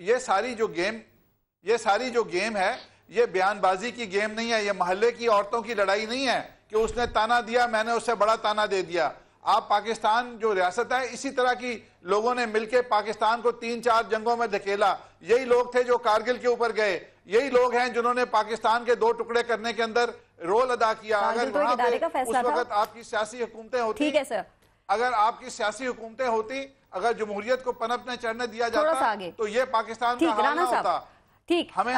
یہ ساری جو گیم ہے یہ بیان بازی کی گیم نہیں ہے, یہ محلے کی عورتوں کی لڑائی نہیں ہے کہ اس نے تانا دیا میں نے اس سے بڑا تانا دے دیا. آپ پاکستان جو ریاست ہے اسی طرح کی لوگوں نے مل کے پاکستان کو 3-4 جنگوں میں دھکیلا. یہی لوگ تھے جو کارگل کے اوپر گئے, یہی لوگ ہیں جنہوں نے پاکستان کے 2 ٹکڑے کرنے کے اندر رول ادا کیا. اگر وہاں پہ اس وقت آپ کی سیاسی حکومتیں ہوتی, اگر آپ کی سیاسی حکومتیں ہوتی, اگر جمہوریت کو پنپنے چڑھنے دیا جاتا تو یہ پاکستان کا حال نہ ہوتا. ٹھیک, ہمیں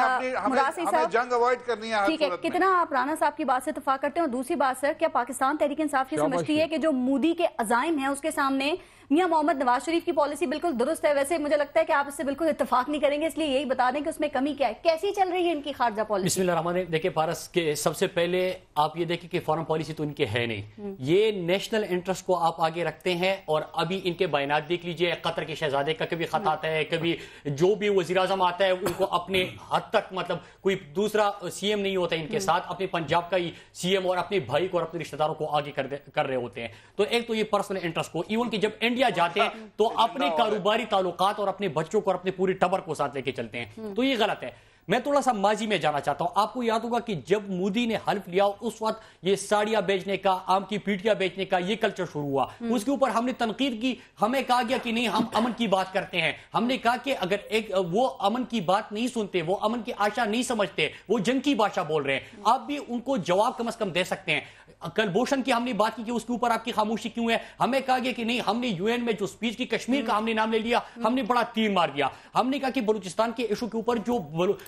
جنگ اوائڈ کرنی ہے. ٹھیک ہے, کتنا آپ رانا صاحب کی بات سے اتفاق کرتے ہیں. اور دوسری بات سر, کیا پاکستان تحریک انصاف یہ سمجھتی ہے کہ جو مودی کے عزائم ہیں اس کے سامنے میاں محمد نواز شریف کی پالیسی بالکل درست ہے؟ ویسے مجھے لگتا ہے کہ آپ اس سے بالکل اتفاق نہیں کریں گے, اس لیے یہی بتا دیں کہ اس میں کمی کیا ہے, کیسی چل رہی ہے ان کی خارجہ پالیسی. بسم اللہ الرحمن الرحیم. دیکھیں پارس کے سب سے پہلے آپ یہ دیکھیں کہ فارن پالیسی تو ان کے ہے نہیں, یہ نیشنل انٹرسٹ کو آپ آگے رکھتے ہیں. اور ابھی ان کے بیانات دیکھ لیجئے, قطر کے شہزادے کا کبھی خط آتا ہے, کبھی جو بھی وزیر اعظم آتا ہے ان کو اپنے حد تک, مطلب کوئی دوسرا سی ایم نہیں ہوتا ان کے ساتھ, اپنے پنجاب کا ہی سی ایم اور اپنے بھائی کو اور اپنے رشتہ داروں کو آگے کر رہے ہوتے ہیں. تو ایک تو یہ پرسنل انٹرسٹ کو, ایون کہ جب انڈیا جاتے ہیں تو اپنے کاروباری تعلقات اور اپنے بچوں کو اور اپنے پوری ٹبر کو ساتھ لے کے چلتے ہیں, تو یہ غلط ہے. میں تھوڑا سا ماضی میں جانا چاہتا ہوں. آپ کو یاد ہوگا کہ جب مودی نے حلف لیا اس وقت یہ ساڑیاں بیچنے کا, آم کی پیٹیاں بیچنے کا یہ کلچر شروع ہوا. اس کے اوپر ہم نے تنقید کی, ہمیں کہا گیا کہ نہیں ہم امن کی بات کرتے ہیں. ہم نے کہا کہ اگر وہ امن کی بات نہیں سنتے, وہ امن کی آشا نہیں سمجھتے, وہ جنگ کی بادشاہ بول رہے ہیں, آپ بھی ان کو جواب کم از کم دے سکتے ہیں. کلبھوشن کی ہم نے بات کی کہ اس کے اوپر آپ کی خاموشی کیوں ہے. ہمیں کہا گیا کہ نہیں, ہم نے یو این میں جو سپیچ کی کشمیر کا ہم نے نام لے لیا, ہم نے بڑا تیر مار دیا. ہم نے کہا کہ بلوچستان کے ایشو کے اوپر جو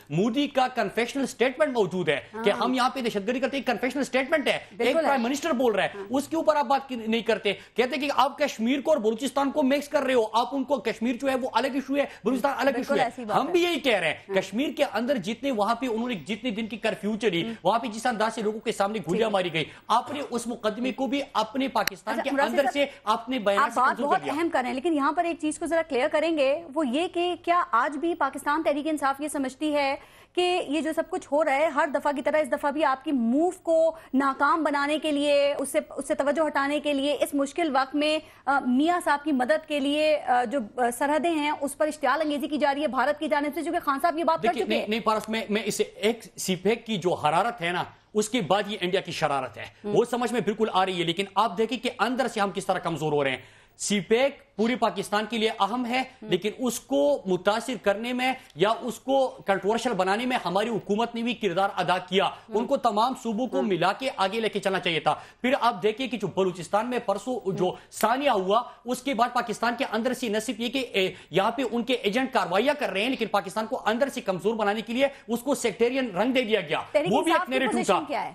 مودی کا کنفیشنل سٹیٹمنٹ موجود ہے کہ ہم یہاں پہ دہشت گردی کرتے ہیں, کنفیشنل سٹیٹمنٹ ہے, ایک پرائم منسٹر بول رہا ہے, اس کے اوپر آپ بات نہیں کرتے. کہتے ہیں کہ آپ کشمیر کو اور بلوچستان کو مکس کر رہے ہو, آپ ان کو, کشمیر جو ہے وہ الگ ایشو ہے, بلوچستان الگ ایشو ہے. ہم بھی یہی کہہ رہے ہیں, کشمیر کے اندر جتنے وہاں پہ انہوں نے جتنے دن کی کرفیو چلی, وہاں پہ جس انداز سے لوگوں کے سامنے گولیاں ماری گئی, آپ نے اس مقدمے کو بھی اپنے پاکستان کے اندر سے اپنے بیانات سے بات بہت اہم کر رہے ہیں. لیکن یہاں پر ایک چیز کو ذرا کلیئر کریں گے, وہ یہ کہ کیا آج بھی پاکستان تحریک انصاف یہ سمجھتی ہے کہ یہ جو سب کچھ ہو رہا ہے ہر دفعہ کی طرح اس دفعہ بھی آپ کی موو کو ناکام بنانے کے لیے, اس سے توجہ ہٹانے کے لیے, اس مشکل وقت میں میاں صاحب کی مدد کے لیے جو سرحدیں ہیں اس پر اشتعال انگیزی کی جا رہی ہے بھارت کی جانب سے, جو کہ خان صاحب یہ بات کر چکے ہیں؟ نہیں پارس, میں اسے ایک سی پیک کی جو حرارت ہے نا, اس کے بعد یہ انڈیا کی شرارت ہے, وہ سمجھ میں بالکل آ رہی ہے. لیکن آپ دیکھیں کہ اندر سے ہم کس طرح کمزور ہو رہے ہیں. سی پیک پوری پاکستان کے لیے اہم ہے, لیکن اس کو متاثر کرنے میں یا اس کو کنٹروورشل بنانے میں ہماری حکومت نے بھی کردار ادا کیا. ان کو تمام صوبوں کو ملا کے آگے لے کے چلنا چاہیے تھا. پھر آپ دیکھیں کہ جو بلوچستان میں پرسوں جو ثانیہ ہوا, اس کے بعد پاکستان کے اندر سے نہ صرف یہ کہ یہاں پہ ان کے ایجنٹ کاروائیاں کر رہے ہیں, لیکن پاکستان کو اندر سے کمزور بنانے کے لیے اس کو سیکٹیرین رنگ دے دیا گیا. وہ بھی ایک نیریٹو تھا.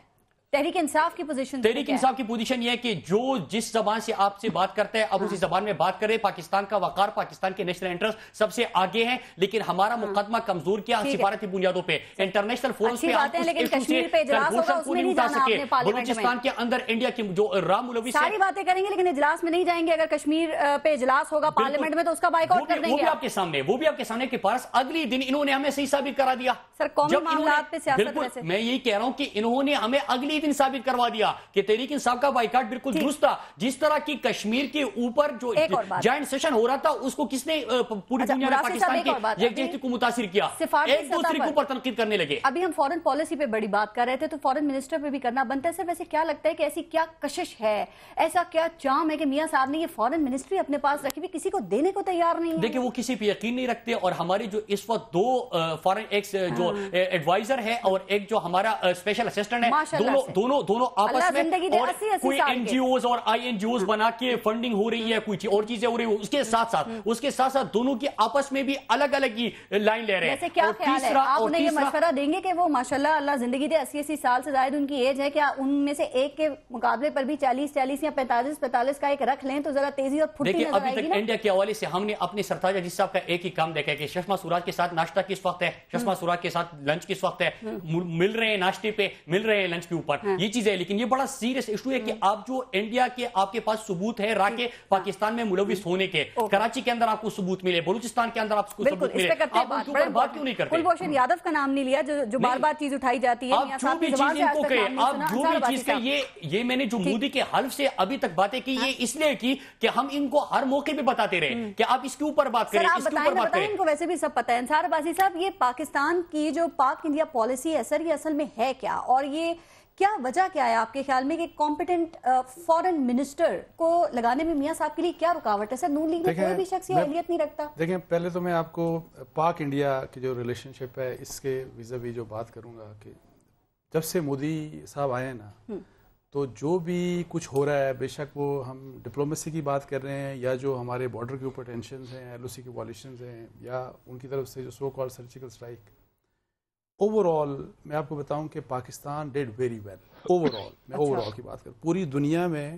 تحریک انصاف کی پوزیشن, تحریک انصاف کی پوزیشن یہ ہے کہ جو جس زبان سے آپ سے بات کرتا ہے اب اسی زبان میں بات کرے. پاکستان کا وقار, پاکستان کے نیشنل انٹرسٹ سب سے آگے ہیں, لیکن ہمارا مقدمہ کمزور کیا سفارتی بنیادوں پہ, انٹرنیشنل فورمز پہ آپ اس ایشو سے کلبھوشن کو نہیں اٹھا سکے. بلوچستان کے اندر انڈیا کی جو رام ملوث ساری باتیں کریں گے لیکن اجلاس میں نہیں جائیں گے. اگر کشمیر پہ اجلاس ہوگا پارلیمنٹ میں تو اس کا بائیک آؤٹ کر دیں گے. وہ بھی آپ کے سامنے کہ پارس اگلی دن انہوں نے ہمیں صحیح ثابت کرا دیا. سر قومی معاملات پہ سیاست بالکل میں یہی کہہ رہا ہوں کہ انہوں نے ہمیں اگلی دن ثابت کروا دیا کہ تحریک انصاف کا بائیکاٹ بالکل درست تھا. جس طرح کی کشمیر کے اوپر جو جوائنٹ سیشن ہو رہا تھا اس کو کس نے پوری دنیا میں پاکستان کی یکجہتی کو متاثر کیا, ایک دوسرے کے اوپر تنقید کرنے لگے. ابھی ہم فورن پالیسی پہ بڑی بات کر رہے تھے تو فورن منسٹر پہ بھی کرنا بنتا ہے. سر ویسے کیا لگتا ہے کہ ایسی کیا کشش ہے, ایسا کیا چام ہے کہ میاں صاحب نے یہ فورن منسٹری اپنے پاس رکھی ہوئی, کسی کو دینے کو تیار نہیں ہے؟ دیکھیں وہ کسی پہ یقین نہیں رکھتے, اور ہمارے جو اس وقت 2 فورن ایکس جو ایڈوائزر ہے اور ایک جو ہمارا اسپیشل اسسٹنٹ ہے, دونوں آپس میں, اور کوئی این جی اوز اور آئی این جی اوز بنا کے فنڈنگ ہو رہی ہے, کوئی اور چیزیں ہو رہی ہیں. اس کے ساتھ ساتھ دونوں کی آپس میں بھی الگ الگ ہی لائن لے رہے ہیں. ویسے کیا خیال ہے, آپ انہیں یہ مشورہ دیں گے کہ وہ ماشاءاللہ اللہ زندگی دے 80 سال سے زائد ان کی ایج ہے, کیا ان میں سے ایک کے مقابلے پر بھی 40 یا 45 کا ایک رکھ لیں تو ذرا تیزی اور پھرتی نظر آئے گی؟ ابھی تک انڈیا کے حوالے سے ہم نے اپنے سرتاج عزیز صاحب کا ایک ہی کام دیکھا ہے کہ ششما سوراج کے ساتھ ناشتہ کس وقت ہے, ششما سوراج کے ساتھ لنچ کس وقت ہے, مل رہے ہیں ناشتے پہ, مل رہے ہیں لنچ کے اوپر. یہ چیز ہے. لیکن یہ بڑا سیریس ایشو ہے کہ آپ جو انڈیا کے آپ کے پاس ثبوت ہے راہ کے پاکستان میں ملوث ہونے کے, کراچی کے اندر آپ کو ثبوت ملے, بلوچستان کے اندر آپ کو ثبوت ملے, آپ ان کے اوپر بات کیوں نہیں کرتے؟ کلبھوشن یادو کا نام نہیں لیا جو بار بار چیز اٹھائی جاتی ہے. آپ جو بھی چیز ان کو کہیں, آپ جو بھی چیز کہیں, یہ میں نے جو مودی کے حلف سے ابھی تک باتیں کی, یہ اس لیے کی کہ ہم ان کو ہر موقع پہ بتاتے رہے کہ آپ اس کے اوپر بات کریں, اس کے اوپر بات کریں. ان کو ویسے بھی سب پتہ ہے. انصار عباسی صاحب, یہ پاکستان کی جو پاک انڈیا پالیسی ہے سر, یہ اصل میں ہے کیا, اور یہ کیا وجہ کیا ہے آپ کے خیال میں کہ کمپیٹنٹ فورن منسٹر کو لگانے میں میاں صاحب کے لیے کیا رکاوٹ ہے سر؟ نون لیگ میں کوئی بھی شخص یہ اہلیت نہیں رکھتا. دیکھیں, پہلے تو میں آپ کو پاک انڈیا کی جو ریلیشن شپ ہے اس کے ویزا بھی جو بات کروں گا کہ جب سے مودی صاحب آئے نا, تو جو بھی کچھ ہو رہا ہے, بے شک وہ ہم ڈپلومیسی کی بات کر رہے ہیں یا جو ہمارے بارڈر کے اوپر ٹینشنز ہیں, ایل او سی کی وائلیشنز ہیں, یا ان کی طرف سے جو so call surgical strike, overall میں آپ کو بتاؤں کہ Pakistan did very well. Overall میں اوور آل کی بات کروں, پوری دنیا میں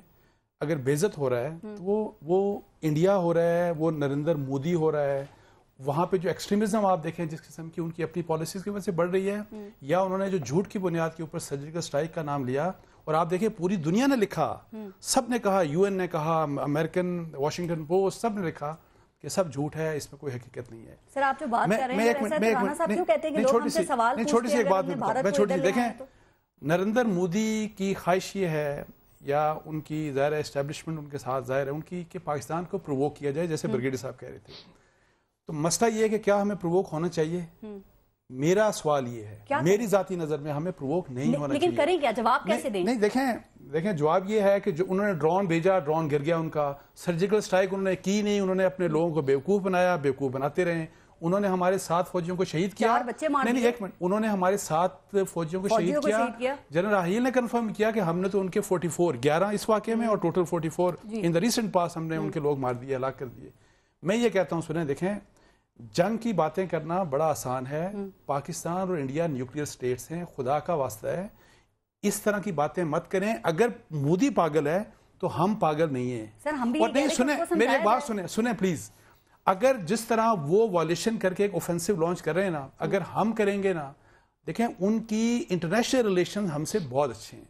اگر بے عزت ہو رہا ہے تو وہ انڈیا ہو رہا ہے, وہ نریندر مودی ہو رہا ہے. وہاں پہ جو ایکسٹریمزم آپ دیکھیں جس قسم کی ان کی اپنی پالیسیز کی وجہ سے بڑھ رہی ہے, یا انہوں نے جو جھوٹ کی بنیاد کے اوپر سرجیکل اسٹرائک کا نام لیا, اور آپ دیکھیں پوری دنیا نے لکھا, سب نے کہا, یو این نے کہا, امریکن واشنگٹن پوسٹ, سب نے لکھا کہ سب جھوٹ ہے, اس میں کوئی حقیقت نہیں ہے. سر آپ جو بات کر رہے ہیں رانا صاحب کیوں کہتے ہیں کہ لوگ ہم سے سوال پوچھتے ہیں, اگر بھارت کو ادھر لے آئے تو نریندر مودی کی خواہش یہ ہے, یا ان کی ظاہر اسٹیبلشمنٹ ان کے ساتھ ظاہر ہے ان کی, کہ پاکستان کو پرووک کیا جائے, جیسے برگیڈی صاحب کہہ رہے تھے. تو مسئلہ یہ ہے کہ کیا ہمیں پرووک ہونا چاہیے؟ میرا سوال یہ ہے, میری ذاتی نظر میں ہمیں پرووک نہیں ہونا چاہیے. لیکن کریں کیا, جواب کیسے دیں؟ نہیں دیکھیں جواب یہ ہے کہ جو انہوں نے ڈرون بھیجا, ڈرون گر گیا ان کا. سرجیکل اسٹرائک انہوں نے کی نہیں, انہوں نے اپنے لوگوں کو بیوقوف بنایا, بیوقوف بناتے رہے. انہوں نے ہمارے 7 فوجیوں کو شہید کیا. نہیں ایک منٹ, انہوں نے ہمارے 7 فوجیوں کو شہید کیا. جنرل راحیل نے کنفرم کیا کہ ہم نے تو ان کے 44 11 اس واقعے میں, اور total 44 in the recent past ہم نے ان کے لوگ مار دیے, ہلاک کر دیے. میں یہ کہتا ہوں, سنیں, دیکھیں, جنگ کی باتیں کرنا بڑا آسان ہے. پاکستان اور انڈیا نیوکلیئر سٹیٹس ہیں, خدا کا واسطہ ہے اس طرح کی باتیں مت کریں. اگر مودی پاگل ہے تو ہم پاگل نہیں ہیں. سر ہم بھی اور نہیں, سنیں میری ایک بات سنیں پلیز. اگر جس طرح وہ وائلیشن کر کے ایک اوفینسو لانچ کر رہے ہیں نا, اگر ہم کریں گے نا, دیکھیں ان کی انٹرنیشنل ریلیشن ہم سے بہت اچھے ہیں.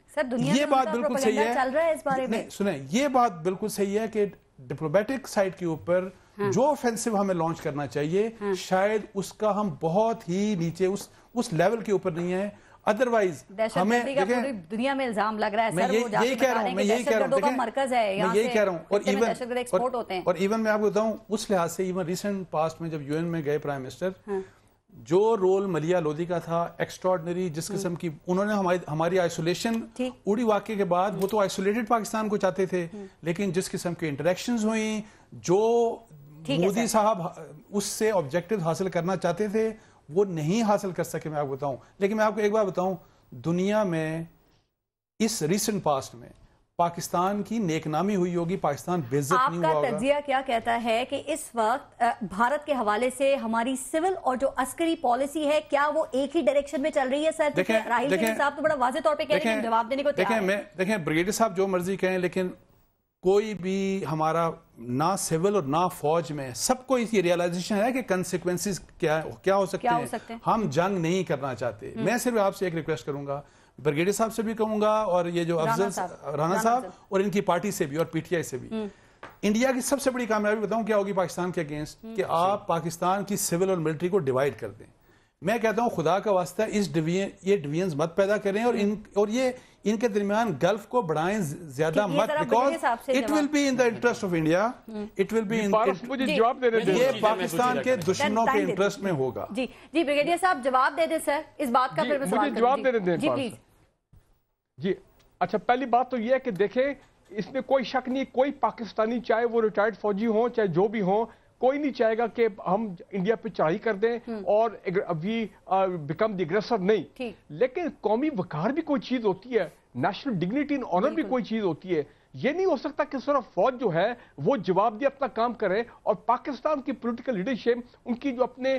یہ بات بالکل صحیح ہے. سنیں, یہ بات بالکل صحیح ہے کہ ڈپلومیٹک سائٹ کے اوپر جو اوفینسو ہمیں لانچ کرنا چاہیے, شاید اس کا ہم بہت ہی نیچے اس لیول کے اوپر نہیں ہے. ادروائز ہمیں دنیا میں الزام لگ رہا ہے, میں یہی کہہ رہا ہوں, اور ایون میں آپ کو بتاؤں اس لحاظ سے, ایون ریسنٹ پاسٹ میں جب یو این میں گئے پرائم منسٹر, جو رول ملیا لودھی کا تھا ایکسٹراڈنری, جس قسم کی انہوں نے ہماری آئسولیشن اڑی واقعے کے بعد, وہ تو آئسولیٹڈ پاکستان کو چاہتے تھے, لیکن جس قسم کی انٹریکشنز ہوئیں, جو مودی صاحب اس سے آبجیکٹیو حاصل کرنا چاہتے تھے وہ نہیں حاصل کر سکے. میں آپ کو بتاؤں, لیکن میں آپ کو ایک بات بتاؤں, دنیا میں اس ریسنٹ پاسٹ میں پاکستان کی نیک نامی ہوئی ہوگی, پاکستان بے عزت نہیں ہوا ہوگا. آپ کا تجزیہ کیا کہتا ہے کہ اس وقت بھارت کے حوالے سے ہماری سول اور جو عسکری پالیسی ہے, کیا وہ ایک ہی ڈائریکشن میں چل رہی ہے سر؟ راہیل صاحب تو بڑا واضح طور پہ کہہ رہے ہیں, جواب دینے کو تیار ہیں. دیکھیں بریگیڈیئر صاحب جو مرضی کہیں, لیکن کوئی بھی ہمارا نہ سول اور نہ فوج میں سب کو یہ ریئلائزیشن ہے کہ کنسیکوینسز کیا ہو سکتے ہیں. ہم جنگ نہیں کرنا چاہتے. میں صرف آپ سے ایک ریکویسٹ کروں گا, بریگیڈیئر صاحب سے بھی کہوں گا, اور یہ جو افضل رانا صاحب اور ان کی پارٹی سے بھی, اور پی ٹی آئی سے بھی, انڈیا کی سب سے بڑی کامیابی بتاؤں کیا ہوگی پاکستان کے اگینسٹ, کہ آپ پاکستان کی سول اور ملٹری کو ڈیوائیڈ کر دیں. میں کہتا ہوں خدا کا واسطہ یہ ڈویژنز مت پیدا کریں, اور یہ ان کے درمیان گلف کو بڑھائیں زیادہ مت, because it will be in the interest of India, it will be یہ پاکستان کے دشمنوں کے انٹرسٹ میں ہوگا. جی بریگیڈیئر صاحب جواب دے دیں سر اس بات کا, پھر مجھے جواب دے دیں. جی پلیز. جی اچھا, پہلی بات تو یہ ہے کہ دیکھیں, اس میں کوئی شک نہیں, کوئی پاکستانی چاہے وہ ریٹائرڈ فوجی ہوں چاہے جو بھی ہوں, کوئی نہیں چاہے گا کہ ہم انڈیا پہ چڑھائی کر دیں اور وی بیکم دی اگریسر. نہیں, لیکن قومی وقار بھی کوئی چیز ہوتی ہے, نیشنل ڈگنیٹی اینڈ آنر بھی کوئی چیز ہوتی ہے. یہ نہیں ہو سکتا کہ صرف فوج جو ہے وہ جواب دے اپنا کام کرے, اور پاکستان کی پولیٹیکل لیڈرشپ ان کی جو اپنے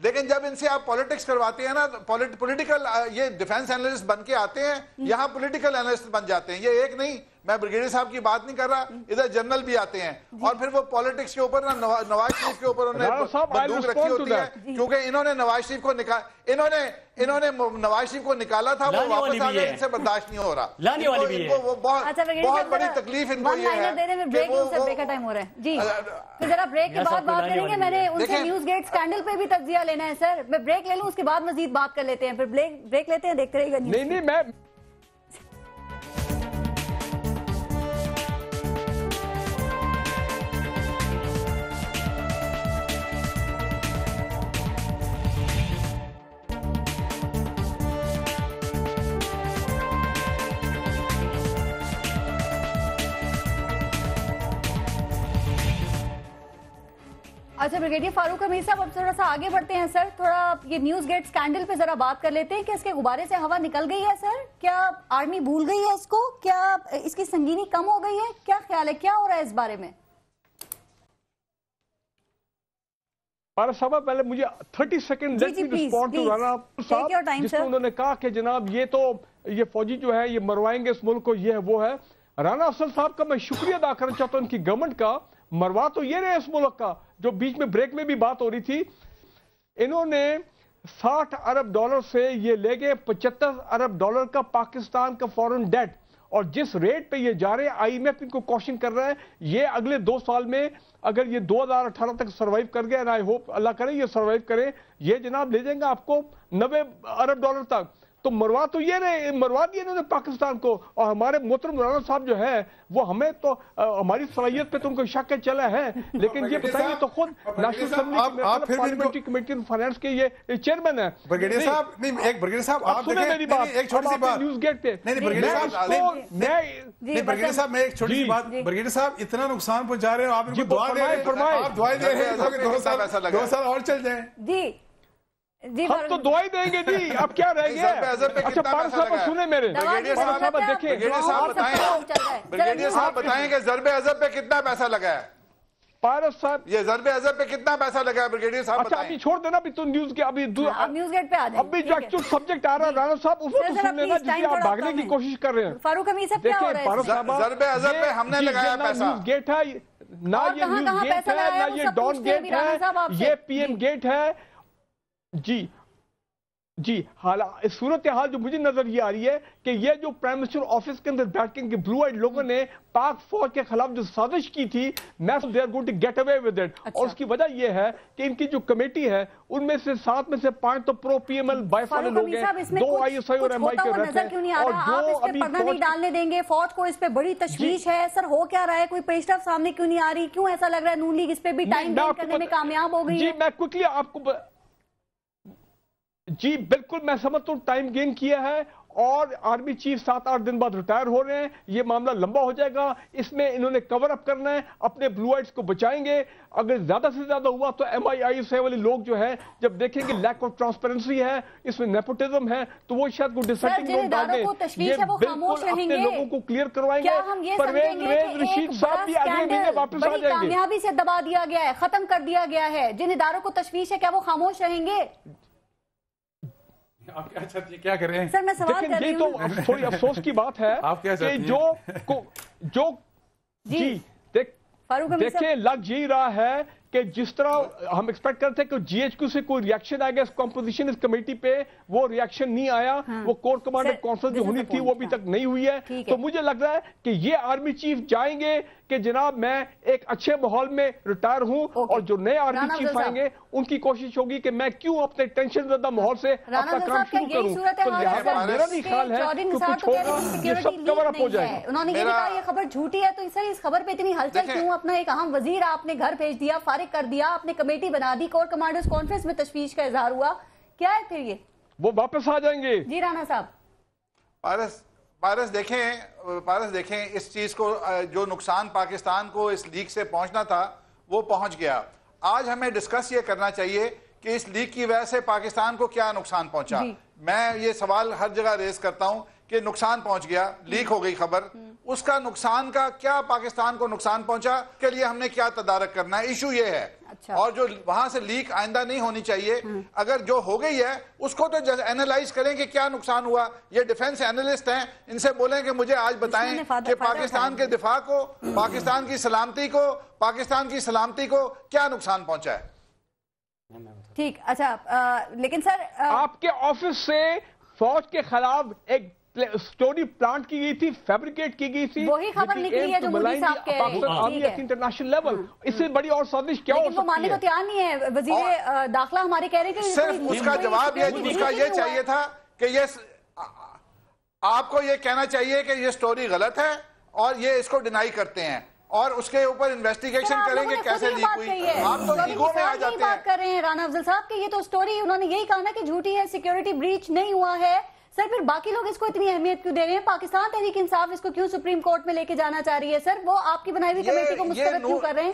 لیکن جب ان سے آپ پالیٹکس کرواتے ہیں نا، پولیٹیکل یہ ڈیفنس انالسٹ بن کے آتے ہیں، یہاں پولیٹیکل انالسٹ بن جاتے ہیں. یہ ایک نہیں، میں بریگیڈیئر صاحب کی بات نہیں کر رہا، ادھر جنرل بھی آتے ہیں اور پھر وہ پالیٹکس کے اوپر نا نواز شریف کے اوپر انہوں نے بندوق رکھی ہوتی ہے، کیونکہ انہوں نے نواز شریف کو نواز شریف کو نکالا تھا، وہ واپس آ گئے، ان سے برداشت نہیں ہو رہا. بہت بڑی تکلیف ان کو یہ ہے. بریک کا ٹائم ہو رہا ہے جی، پھر ذرا بریک کے بعد بات کریں گے. میں نے ان سے نیوز گیٹ اسکینڈل پہ بھی تجزیہ لینا ہے سر. میں بریک لے لوں، اس کے بعد مزید بات کر لیتے ہیں. پھر بریک لیتے ہیں، دیکھتے رہیے گا. نہیں میں اچھا بریگیڈیئر فاروق امیر صاحب، اب تھوڑا سا آگے بڑھتے ہیں سر. تھوڑا یہ نیوز گیٹ اسکینڈل پہ ذرا بات کر لیتے ہیں کہ اس کے غبارے سے ہوا نکل گئی ہے سر. کیا آرمی بھول گئی ہے اس کو؟ کیا اس کی سنگینی کم ہو گئی ہے؟ کیا خیال ہے، کیا ہو رہا ہے اس بارے میں؟ پارس صاحبہ پہلے مجھے 30 second let me respond to Rana صاحب، جس میں انہوں نے کہا کہ جناب یہ فوجی جو ہے یہ مروائیں گے اس ملک کو، یہ ہے وہ ہے. رانا افضل صاحب کا میں شکریہ ادا کرنا چاہتا ہوں ان کی گورنمنٹ کا. مروا تو یہ رہے اس ملک کا، جو بیچ میں بریک میں بھی بات ہو رہی تھی. انہوں نے 60 ارب ڈالر سے یہ لے گئے 75 ارب ڈالر کا پاکستان کا فورن ڈیٹ، اور جس ریٹ پہ یہ جا رہے ہیں آئی ایم ایف ان کو کوشن کر رہا ہے یہ اگلے 2 سال میں اگر یہ 2018 تک سروائیو کر گئے، آئی ہوپ اللہ کرے یہ سروائیو کرے، یہ جناب لے جائیں گے آپ کو 90 ارب ڈالر تک. تو مروا تو یہ رہے، مروا دیا انہوں نے پاکستان کو. اور ہمارے محترم رانا صاحب جو ہے وہ ہمیں تو ہماری صلاحیت پہ تو ان کو شک چلا ہے، لیکن یہ بتائیے تو خود national assembly parliamentary committee on finance کے یہ چیئرمین ہیں. بریگیڈیئر صاحب نہیں، ایک بریگیڈیئر صاحب آپ سنیں میری بات، ایک چھوٹی سی بات نیوز گیٹ پہ. نہیں بریگیڈیئر صاحب میں ایک چھوٹی سی بات، بریگیڈیئر صاحب اتنا نقصان پہنچا رہے ہیں، آپ ان کو دعا دے رہے ہیں، آپ دعائیں دے رہے ہیں 2 سال اور چل جائیں. جی ہم تو دعائی دیں گے جی، اب کیا رہ گیا. اچھا پارس صاحب سنیں میرے، بریگیڈیئر صاحب بتائیں کہ ضرب عضب پہ کتنا پیسہ لگا ہے. پارس صاحب یہ ضرب عضب پہ کتنا پیسہ لگا ہے بریگیڈیئر صاحب اچھا بتائیں. ابھی چھوڑ دینا، ابھی تو نیوز کے ابھی نیوز گیٹ پہ آ جائیں. ابھی جو ایکچوئل سبجیکٹ آ رہا ہے رانا صاحب اس کو تو سن لینا، جس سے آپ بھاگنے کی کوشش کر رہے ہیں. فاروق امیر صاحب کیا ہو رہا ہے؟ پارس صاحب ضرب عضب پہ ہم نے لگایا پیسہ. نیوز گیٹ ہے نہ، یہ نیوز گیٹ ہے نہ یہ ڈان گیٹ ہے، یہ پی ایم گیٹ ہے. جی حالات صورتحال جو مجھے نظر یہ آ رہی ہے کہ یہ جو پرائم منسٹر آفس کے اندر بیٹھ کے بلو آئیڈ لوگوں نے پاک فوج کے خلاف جو سازش کی تھی، میں they are going to get away with it. اور اس کی وجہ یہ ہے کہ ان کی جو کمیٹی ہے ان میں سے 7 میں سے 5 تو پرو پی ایم ایل بائف والے لوگ ہیں، 2 آئی ایس آئی اور ایم آئی کے رہتے ہیں، اور جو ابھی نہیں ڈالنے دیں گے. فوج کو اس پہ بڑی تشویش ہے سر. ہو کیا رہا ہے؟ کوئی پیش رفت سامنے کیوں نہیں آ رہی؟ کیوں ایسا لگ رہا ہے نون لیگ اس پہ بھی ٹائم گین کرنے میں کامیاب ہو گئی؟ جی میں کوئکلی آپ کو جی بالکل میں سمجھتا ہوں ٹائم گین کیا ہے، اور آرمی چیف 7-8 دن بعد ریٹائر ہو رہے ہیں. یہ معاملہ لمبا ہو جائے گا، اس میں انہوں نے کور اپ کرنا ہے، اپنے بلو آئٹس کو بچائیں گے. اگر زیادہ سے زیادہ ہوا تو ایم آئی آئی سے والے لوگ جو ہے جب دیکھیں گے لیک آف ٹرانسپیرنسی ہے، اس میں نیپوٹزم ہے، تو وہ شاید کوئی ڈسینٹنگ نوٹ ڈال دیں. یہ بالکل اپنے لوگوں کو کلیئر کروائیں گے. پرویز رشید صاحب بھی اگلے مہینے واپس آ جائیں گے. کامیابی سے دبا دیا گیا ہے، ختم کر دیا گیا ہے. جن اداروں کو تشویش ہے کیا وہ خاموش رہیں گے؟ اچھا کیا کر رہے ہیں سر؟ میں سوال کر رہی ہوں. یہ تو تھوڑی افسوس کی بات ہے کہ جی دیکھیں لگ یہی رہا ہے کہ جس طرح ہم ایکسپیکٹ کرتے ہیں کہ جی ایچ کیو سے کوئی ریاکشن آئے گا اس کمپوزیشن اس کمیٹی پہ، وہ ریاکشن نہیں آیا. وہ کور کمانڈر کونسل جو ہونی تھی وہ ابھی تک نہیں ہوئی ہے. تو مجھے لگ رہا ہے کہ یہ آرمی چیف جائیں گے کہ جناب میں ایک اچھے ماحول میں ریٹائر ہوں، اور جو نئے آرمی چیف آئیں گے ان کی کوشش ہوگی کہ میں کیوں اپنے ٹینشن زدہ ماحول سے اپنا کام شروع کروں. تو لہٰذا میرا نہیں خیال ہے کہ کچھ ہوگا یہ سب کور اپ ہو جائے گا. انہوں نے یہ کہا یہ خبر جھوٹی ہے، تو سر اس خبر پہ اتنی ہلچل کیوں؟ اپنا ایک اہم وزیر آپ نے گھر بھیج دیا، فارغ کر دیا، آپ نے کمیٹی بنا دی، کور کمانڈرز کانفرنس میں تشویش کا اظہار ہوا. کیا ہے پھر یہ؟ وہ واپس آ جائیں گے. جی رانا صاحب پارس دیکھیں اس چیز کو، جو نقصان پاکستان کو اس لیگ سے پہنچنا تھا وہ پہنچ گیا. آج ہمیں ڈسکس یہ کرنا چاہیے کہ اس لیگ کی وجہ سے پاکستان کو کیا نقصان پہنچا. میں یہ سوال ہر جگہ ریز کرتا ہوں کہ نقصان پہنچ گیا، لیک ہو گئی خبر، اس کا نقصان کا کیا پاکستان کو نقصان پہنچا کے لیے ہم نے کیا تدارک کرنا ہے. ایشو یہ ہے اور جو وہاں سے لیک آئندہ نہیں ہونی چاہیے. اگر جو ہو گئی ہے اس کو تو اینالائز کریں کہ کیا نقصان ہوا. یہ ڈیفنس اینالسٹ ہیں, ان سے بولیں کہ مجھے آج بتائیں کہ پاکستان کے دفاع کو, پاکستان کی سلامتی کو, پاکستان کی سلامتی کو کیا نقصان پہنچا ہے. ٹھیک, اچھا لیکن سر آپ کے آفس سے فوج کے خلاف ایک سٹوری پلانٹ کی گئی تھی, فیبریکیٹ کی گئی تھی, وہی خبر نکلی ہے جو مودی صاحب کے انٹرنیشنل لیول. اس سے بڑی اور سازش کیا ہو لیکن وہ ماننے کو تیار نہیں ہے. وزیر داخلہ ہمارے کہہ رہے ہیں کہ صرف اس کا جواب اس کا یہ چاہیے تھا کہ یہ آپ کو یہ کہنا چاہیے کہ یہ سٹوری غلط ہے اور یہ اس کو ڈینائی کرتے ہیں اور اس کے اوپر انویسٹیگیشن کریں گے کیسے لیک ہوئی. آپ تو ایگو میں آ جاتے ہیں. کر رہے ہیں رانا افضل صاحب کہ یہ تو سٹوری انہوں نے یہی کہا نا کہ جھوٹی ہے, سیکیورٹی بریچ نہیں ہوا ہے. سر پھر باقی لوگ اس کو اتنی اہمیت کیوں دے رہے ہیں؟ پاکستان تحریک انصاف اس کو کیوں سپریم کورٹ میں لے کے جانا چاہ رہی ہے؟ سر وہ آپ کی بنائی ہوئی کمیٹی کو مسترد کیوں کر رہے ہیں؟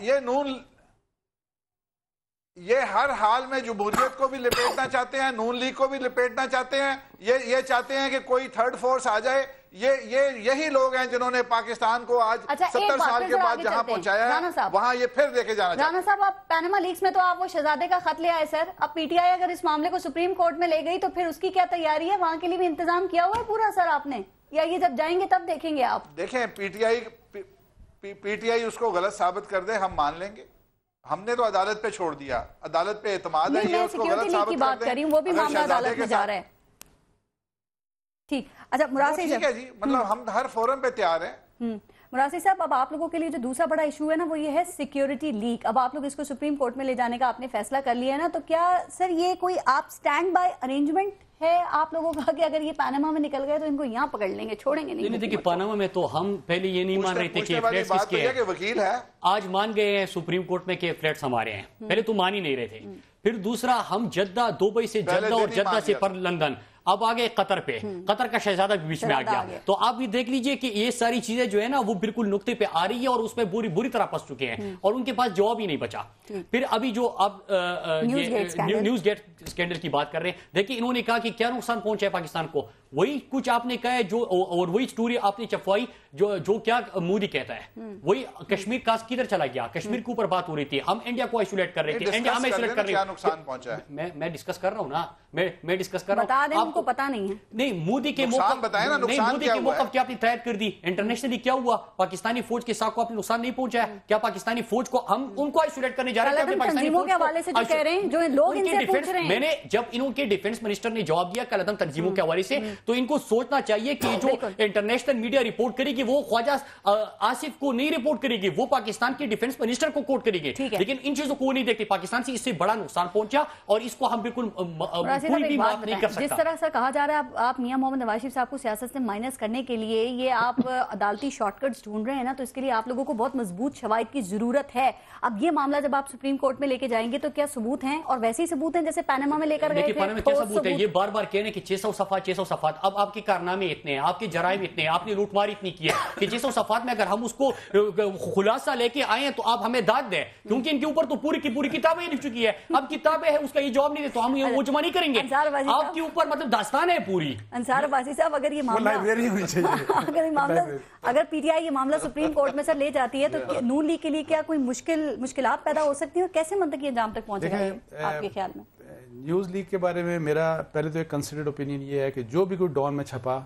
یہ ہر حال میں جمہوریت کو بھی لپیٹنا چاہتے ہیں, نون لیگ کو بھی لپیٹنا چاہتے ہیں. یہ چاہتے ہیں کہ کوئی تھرڈ فورس آ جائے. یہی لوگ ہیں جنہوں نے پاکستان کو آج 70 سال کے بعد جہاں پہنچایا ہے وہاں یہ پھر دیکھے جانا چاہتے ہیں. رانا صاحب, آپ پیناما لیکس میں تو آپ وہ شہزادے کا خط لے آئے سر. اب پی ٹی آئی اگر اس معاملے کو سپریم کورٹ میں لے گئی تو پھر اس کی کیا تیاری ہے؟ وہاں کے لیے بھی انتظام کیا ہوا ہے پورا سر آپ نے, یا یہ جب جائیں گے تب دیکھیں گے آپ؟ دیکھیں پی ٹی آئی اس کو غلط ثابت کر دے ہم مان لیں گے. ہم نے تو عدالت پہ چھوڑ دیا, عدالت پہ اعتماد ہے. یہ اس کو غلط ثابت کر دیں, وہ بھی معاملہ عدالت میں جا رہا ہے. ٹھیک, اچھا مراسل ٹھیک ہے جی, مطلب ہم ہر فورم پہ تیار ہیں. مراسل صاحب, اب آپ لوگوں کے لیے جو دوسرا بڑا ایشو ہے نا وہ یہ ہے سیکیورٹی لیک. اب آپ لوگ اس کو سپریم کورٹ میں لے جانے کا آپ نے فیصلہ کر لیا ہے نا, تو کیا سر یہ کوئی آپ سٹینڈ بائی ارینجمنٹ ہے آپ لوگوں کا کہ اگر یہ پاناما میں نکل گئے تو ان کو یہاں پکڑ لیں گے, چھوڑیں گے نہیں؟ دیکھیں پاناما میں تو ہم پہلے یہ نہیں مان رہے تھے کہ فلیٹس کس کے ہیں. وکیل ہے آج مان گئے ہیں سپریم کورٹ میں کہ فلیٹس ہمارے ہیں. پہلے تو مان ہی نہیں رہے تھے. پھر دوسرا, ہم جدہ, دبئی سے جدہ اور جدہ سے پر لندن, اب آگئے قطر پہ, قطر کا شہزادہ بھی بیچ میں آ گیا. تو آپ بھی دیکھ لیجئے کہ یہ ساری چیزیں جو ہے نا وہ بالکل نقطے پہ آ رہی ہے اور اس میں بری طرح پس چکے ہیں اور ان کے پاس جواب ہی نہیں بچا. پھر ابھی جو اب نیوز گیٹ اسکینڈل کی بات کر رہے ہیں, دیکھیں انہوں نے کہا کہ کیا نقصان پہنچا ہے پاکستان کو. وہی کچھ آپ نے کہا ہے جو, اور وہی سٹوری آپ نے چھپوائی جو کیا مودی کہتا ہے. وہی کشمیر کا کدھر چلا گیا, کشمیر کے اوپر بات ہو رہی تھی, ہم انڈیا کو آئسولیٹ کر رہے تھے, انڈیا ہمیں آئسولیٹ کر رہے ہیں. نقصان پہنچا ہے میں ڈسکس کر رہا ہوں نا, میں ڈسکس کر رہا ہوں. بتا دیں, ان کو پتا نہیں ہے. نہیں, مودی کے موقف کیا آپ نے تائید کر دی. انٹرنیشنلی کیا ہوا؟ پاکستانی فوج کے ساتھ کو آپ نے نقصان نہیں پہنچایا. کیا پاکستانی فوج کو ہم ان کو آئسولیٹ کرنے جا رہے ہیں؟ تنظیموں کے حوالے سے جو کہہ رہے ہیں, جو لوگ ان سے پوچھ رہے ہیں, میں نے جب انہوں کے ڈیفنس منسٹر نے جواب دیا کل تنظیموں کے حوالے سے, تو ان کو سوچنا چاہیے کہ جو انٹرنیشنل میڈیا رپورٹ کرے گی وہ خواجہ آصف کو نہیں رپورٹ کرے گی, وہ پاکستان کے ڈیفنس منسٹر کو کوٹ کرے گی. لیکن ان چیزوں کو نہیں دیکھتے. پاکستان سے اس سے بڑا نقصان پہنچا اور اس کو ہم بالکل کوئی بھی بات نہیں کر سکتا. جس طرح سے کہا جا رہا ہے آپ میاں محمد نواز شریف صاحب کو سیاست سے مائنس کرنے کے لیے یہ آپ عدالتی شارٹ کٹس ڈھونڈ رہے ہیں نا, تو اس کے لیے آپ لوگوں کو بہت مضبوط شواہد کی ضرورت ہے. اب یہ معاملہ جب آپ سپریم کورٹ میں لے کے جائیں گے تو کیا ثبوت ہیں, اور ویسے ہی ثبوت ہیں جیسے پاناما میں لے کر گئے تھے؟ پاناما میں کیا ثبوت ہے؟ یہ بار بار کہنے کہ 600 صفحات. اب آپ کے کارنامے اتنے ہیں, آپ کے جرائم اتنے ہیں, آپ نے لوٹ ماری اتنی کی ہے کہ 600 صفحات میں اگر ہم اس کو خلاصہ لے کے آئے تو آپ ہمیں داد دیں, کیونکہ ان کے اوپر تو پوری کی پوری کتابیں لکھ چکی ہے. اب کتابیں ہیں, اس کا یہ جواب نہیں دے تو ہم یہ وہ جمع نہیں کریں گے. آپ کے اوپر مطلب داستان ہے پوری. انصار عباسی صاحب, اگر یہ معاملہ اگر پی ٹی آئی یہ معاملہ سپریم کورٹ میں سر لے جاتی ہے تو نون لیگ کے لیے کیا کوئی مشکلات پیدا ہو سکتی ہیں, اور کیسے منطقی انجام تک پہنچے گا آپ کے خیال میں؟ نیوز لیگ کے بارے میں میرا پہلے تو ایک کنسیڈرڈ اوپینین یہ ہے کہ جو بھی کوئی ڈان میں چھپا,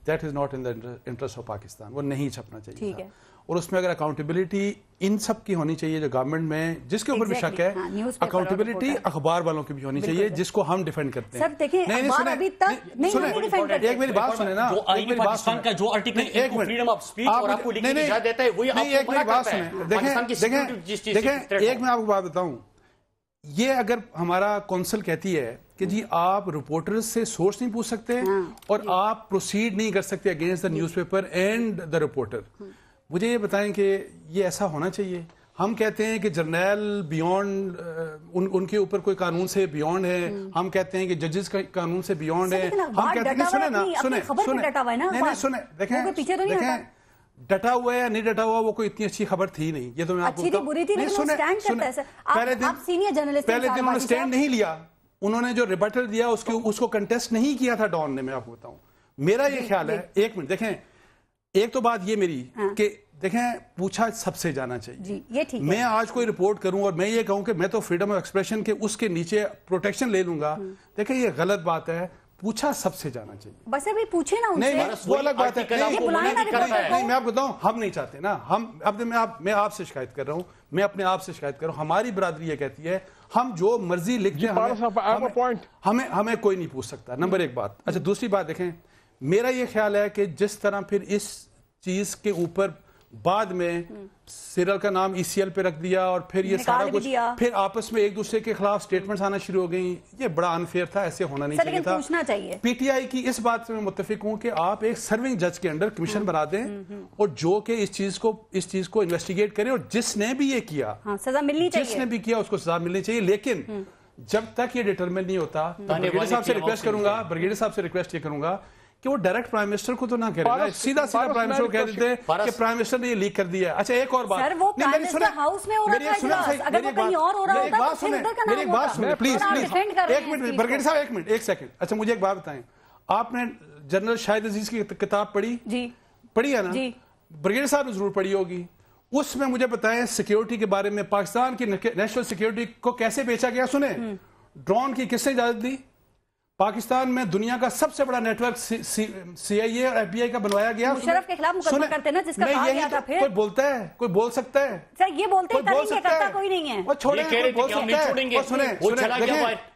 that is not in the interest of Pakistan, وہ نہیں چھپنا چاہیے تھا. اور اس میں اگر اکاؤنٹیبلٹی ان سب کی ہونی چاہیے جو گورنمنٹ میں جس کے اوپر بھی شک ہے, اکاؤنٹیبلٹی اخبار والوں کی بھی ہونی چاہیے جس کو ہم ڈیفینڈ کرتے ہیں. ایک میری بات سنیں نا, ایک میری بات سنیں, ایک میں آپ کو بات بتاؤں. یہ اگر ہمارا کونسل کہتی ہے کہ جی آپ رپورٹرز سے سورس نہیں پوچھ سکتے اور آپ پروسیڈ نہیں کر سکتے against the news paper and the reporter, مجھے یہ بتائیں کہ یہ ایسا ہونا چاہیے؟ ہم کہتے ہیں کہ جرنیل بیونڈ ان کے اوپر کوئی قانون سے بیونڈ ہے, ہم کہتے ہیں کہ ججز قانون سے بیونڈ ہے, ہم کہتے ہیں سنیں نا, سنیں دیکھیں ڈٹا ہوا ہے یا نہیں ڈٹا ہوا وہ کوئی اتنی اچھی خبر تھی نہیں. یہ تو میں آپ کو پہلے دن انہوں نے سٹینڈ نہیں لیا, انہوں نے جو ریبٹل دیا اس کو کنٹیسٹ نہیں کیا تھا ڈان نے. میں آپ کو بتاؤں, میرا یہ خیال ہے, ایک منٹ دیکھیں, ایک تو بات یہ میری کہ دیکھیں پوچھا سب سے جانا چاہیے جی یہ ٹھیک ہے. میں آج کوئی رپورٹ کروں اور میں یہ کہوں کہ میں تو فریڈم آف ایکسپریشن کے اس کے نیچے پروٹیکشن لے لوں گا, دیکھیں یہ غلط بات ہے. پوچھا سب سے جانا چاہیے. بس ابھی پوچھے نا ان نہیں سے. وہ الگ بات ہے. نہیں میں آپ کو بتاؤں ہم نہیں چاہتے نا. ہم اب میں آپ سے شکایت کر رہا ہوں, میں اپنے آپ سے شکایت کر رہا ہوں. ہماری برادری یہ کہتی ہے ہم جو مرضی لکھتے ہیں ہمیں کوئی نہیں پوچھ سکتا. نمبر ایک بات. اچھا دوسری بات دیکھیں, میرا یہ خیال ہے کہ جس طرح پھر اس چیز کے اوپر بعد میں سیرل کا نام ECL پہ رکھ دیا اور پھر یہ سارا کچھ پھر آپس میں ایک دوسرے کے خلاف سٹیٹمنٹس آنا شروع ہو گئیں, یہ بڑا انفیئر تھا, ایسے ہونا نہیں چاہیے تھا. پی ٹی آئی کی اس بات سے میں متفق ہوں کہ آپ ایک سرونگ جج کے انڈر کمیشن بنا دیں اور جو کہ اس چیز کو انویسٹیگیٹ کریں, اور جس نے بھی یہ کیا سزا ملنی چاہیے, جس نے بھی کیا اس کو سزا ملنی چاہیے. لیکن جب تک یہ ڈیٹرمن نہیں ہوتا, بریگیڈیئر صاحب سے ریکویسٹ یہ کروں گا کہ وہ ڈائریکٹ پرائم منسٹر کو تو نہ کہہ رہے, سیدھا پرائم منسٹر کو کہہ دیتے کہ پرائم منسٹر نے یہ لیک کر دیا. اچھا ایک اور بات, سر وہ پرائم منسٹر ہاؤس میں ہو رہا تھا, اگر وہ کہیں اور ہو رہا ہوتا تو پھر ادھر کا نام ہوتا. پلیز ایک منٹ بریگیڈیئر صاحب, ایک منٹ, ایک سیکنڈ. اچھا مجھے ایک بات بتائیں, آپ نے جنرل شاہد عزیز کی کتاب پڑھی؟ جی پڑھی ہے نا. بریگیڈیئر صاحب نے ضرور پڑھی ہوگی. اس میں مجھے بتائیں سیکیورٹی کے بارے میں, پاکستان کی نیشنل سیکیورٹی کو کیسے بیچا گیا. سنیں, ڈرون کی کس نے اجازت دی؟ پاکستان میں دنیا کا سب سے بڑا نیٹ ورک CIA اور FBI کا بنوایا گیا. مشرف کے خلاف مقدمہ کرتے نا, جس کا کہا گیا تھا. پھر کوئی بولتا ہے, کوئی بول سکتا ہے سر, یہ بولتے ہیں کرتا کوئی نہیں ہے. وہ چھوڑیں, کوئی بول سکتا ہے. سنیں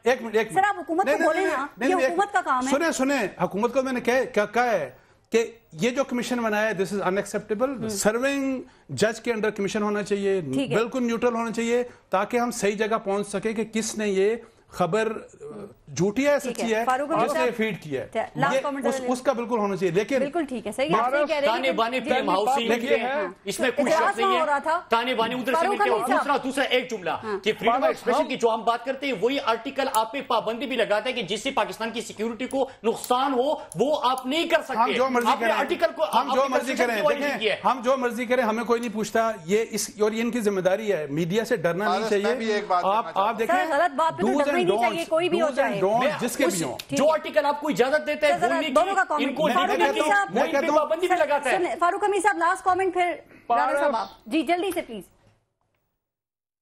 ایک منٹ, سر آپ حکومت کو بولیں نا, یہ حکومت کا کام ہے. سنیں حکومت کو میں نے کہا ہے کہ یہ جو کمیشن بنایا ہے دس از ان ایکسیپٹیبل. سرونگ جج کے انڈر کمیشن ہونا چاہیے, بالکل نیوٹرل ہونا چاہیے, تاکہ ہم صحیح جگہ پہنچ سکیں کہ کس نے یہ خبر جھوٹی ہے سچی ہے, جس نے فیڈ کی ہے, اس کا بالکل ہونا چاہیے. لیکن بالکل ٹھیک ہے, صحیح آپ کہہ رہے ہیں. تانے بانے فلم ہاؤسنگ اس میں کچھ شرط نہیں ہے, تانے بانے ادھر سے ملتے ہیں. دوسرا ایک جملہ کہ فریڈم آف ایکسپریشن کی جو ہم بات کرتے ہیں وہی آرٹیکل آپ پہ پابندی بھی لگاتا ہے کہ جس سے پاکستان کی سیکیورٹی کو نقصان ہو وہ آپ نہیں کر سکتے. ہم جو مرضی کریں, آرٹیکل کو ہم جو مرضی کریں, ہم جو مرضی کریں, ہمیں کوئی نہیں پوچھتا. یہ اور ان کی ذمہ داری ہے, میڈیا سے ڈرنا نہیں چاہیے. آپ دیکھیں غلط بات پہ ڈرنا نہیں چاہیے, کوئی بھی ہو جائے, جس کے بھی ہوں. جو آرٹیکل آپ کو اجازت دیتے ہیں بولنے کی, ان کو پابندی بھی لگاتا ہے. فاروق حمید صاحب لاسٹ کامنٹ, پھر رانا صاحب آپ جی جلدی سے پلیز.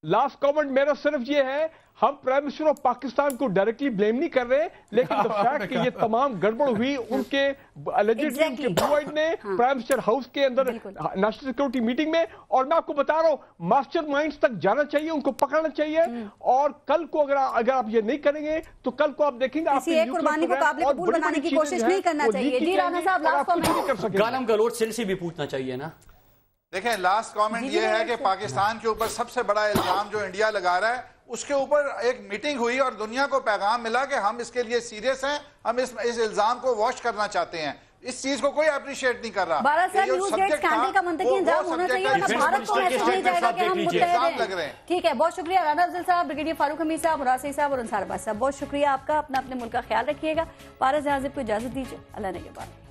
لاسٹ کامنٹ میرا صرف یہ ہے, ہم پرائم منسٹر آف پاکستان کو ڈائریکٹلی بلیم نہیں کر رہے, لیکن فیکٹ کہ یہ تمام گڑبڑ ہوئی ان کے اللیجڈلی ان کے بوائڈ نے پرائم منسٹر ہاؤس کے اندر نیشنل سیکورٹی میٹنگ میں. اور میں آپ کو بتا رہا ہوں ماسٹر مائنڈز تک جانا چاہیے, ان کو پکڑنا چاہیے. اور کل کو اگر آپ یہ نہیں کریں گے تو کل کو آپ دیکھیں گے کسی ایک قربانی کو قابل قبول بنانے کی کوشش نہیں کرنا چاہیے. جی رانا صاحب لاسٹ کامنٹ. گالم گلوچ سیل سے بھی پوچھنا چاہیے نا. دیکھیں لاسٹ کامنٹ یہ ہے کہ پاکستان کے اوپر سب سے بڑا الزام جو انڈیا لگا رہا ہے, اس کے اوپر ایک میٹنگ ہوئی اور دنیا کو پیغام ملا کہ ہم اس کے لیے سیریس ہیں, ہم اس الزام کو واش کرنا چاہتے ہیں. اس چیز کو کوئی اپریشیٹ نہیں کر رہا. بھارت سے نیوز گیٹ اسکینڈل کا منطقی انجام ہونا چاہیے, ورنہ بھارت کو ایسے نہیں جائے گا کہ ہم متحد ہیں. ٹھیک ہے, بہت شکریہ رانا افضل صاحب, بریگیڈیئر فاروق حمید صاحب, راسی صاحب اور انصار عباس صاحب, بہت شکریہ آپ کا. اپنے ملک کا خیال رکھیے گا. پارس جہاں کو اجازت دیجیے, اللہ نے کے بعد.